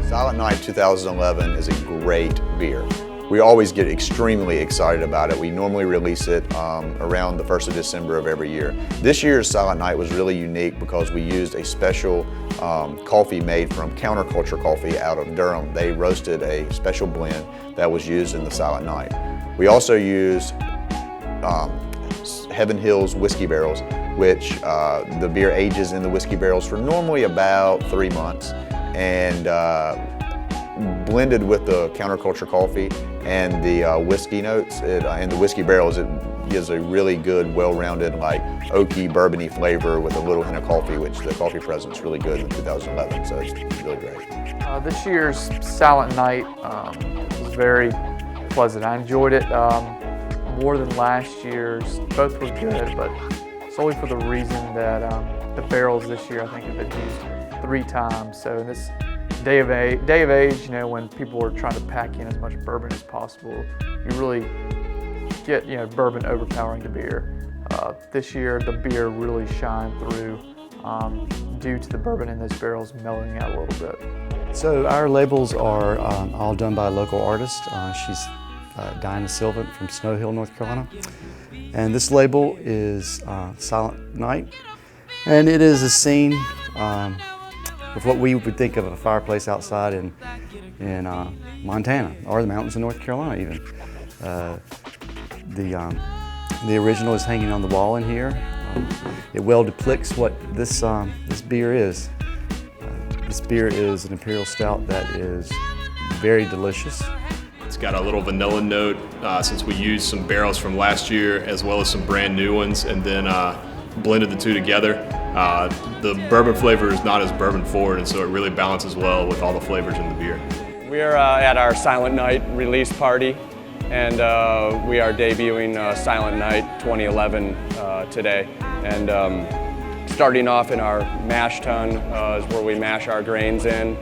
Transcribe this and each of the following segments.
Silent Night 2011 is a great beer. We always get extremely excited about it. We normally release it around the 1st of December of every year. This year's Silent Night was really unique because we used a special coffee made from Counterculture Coffee out of Durham. They roasted a special blend that was used in the Silent Night. We also used Heaven Hills whiskey barrels, which the beer ages in the whiskey barrels for normally about 3 months, and blended with the Counterculture Coffee and the whiskey notes and the whiskey barrels, it gives a really good, well-rounded, like oaky, bourbony flavor with a little hint of coffee, which the coffee present's really good in 2011, so it's really great. This year's Silent Night was very pleasant. I enjoyed it more than last year's. Both were good, but solely for the reason that the barrels this year I think have been used 3 times. So in this day of age, you know, when people are trying to pack in as much bourbon as possible, you really get, you know, bourbon overpowering the beer. This year, the beer really shined through due to the bourbon in those barrels mellowing out a little bit. So our labels are all done by a local artist. She's Diana Sylvan from Snow Hill, North Carolina. And this label is Silent Night. And it is a scene of what we would think of a fireplace outside in Montana, or the mountains of North Carolina even. The original is hanging on the wall in here. It well depicts what this beer is. This beer is an Imperial Stout that is very delicious. It's got a little vanilla note since we used some barrels from last year as well as some brand new ones, and then blended the two together. The bourbon flavor is not as bourbon forward, and so it really balances well with all the flavors in the beer. We are at our Silent Night release party, and we are debuting Silent Night 2011 today. And starting off in our mash tun is where we mash our grains in.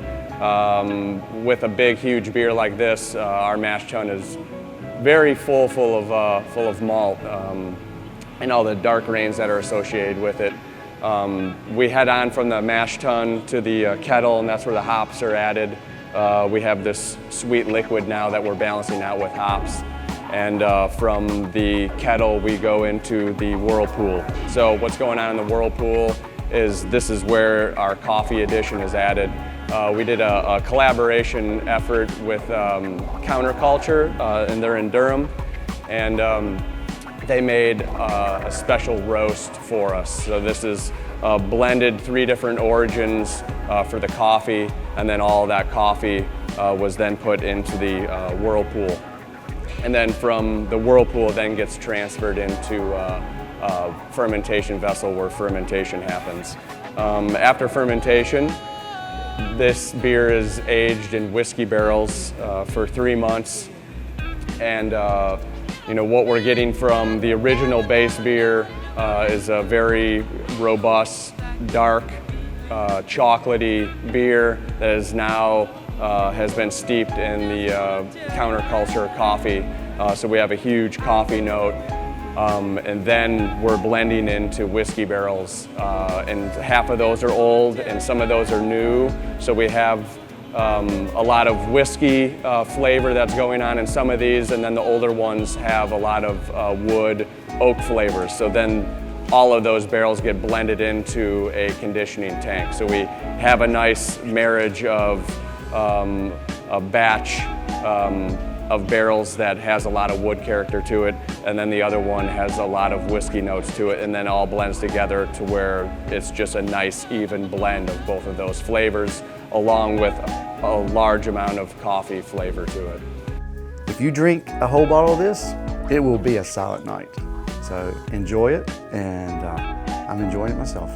With a big, huge beer like this, our mash tun is very full of malt and all the dark grains that are associated with it. We head on from the mash tun to the kettle, and that's where the hops are added. We have this sweet liquid now that we're balancing out with hops. And from the kettle, we go into the whirlpool. So what's going on in the whirlpool is this is where our coffee addition is added. We did a collaboration effort with Counterculture, and they're in Durham. And they made a special roast for us. So this is blended 3 different origins for the coffee, and then all that coffee was then put into the whirlpool. And then from the whirlpool then gets transferred into a fermentation vessel where fermentation happens. After fermentation, this beer is aged in whiskey barrels for 3 months. And you know, what we're getting from the original base beer is a very robust, dark, chocolatey beer that is now has been steeped in the Counterculture coffee. So we have a huge coffee note, and then we're blending into whiskey barrels, and half of those are old and some of those are new. So we have a lot of whiskey flavor that's going on in some of these, and then the older ones have a lot of wood, oak flavors. So then all of those barrels get blended into a conditioning tank. So we have a nice marriage of a batch of barrels that has a lot of wood character to it, and then the other one has a lot of whiskey notes to it, and then all blends together to where it's just a nice even blend of both of those flavors, along with a large amount of coffee flavor to it. If you drink a whole bottle of this, it will be a Silent Night. So enjoy it, and I'm enjoying it myself.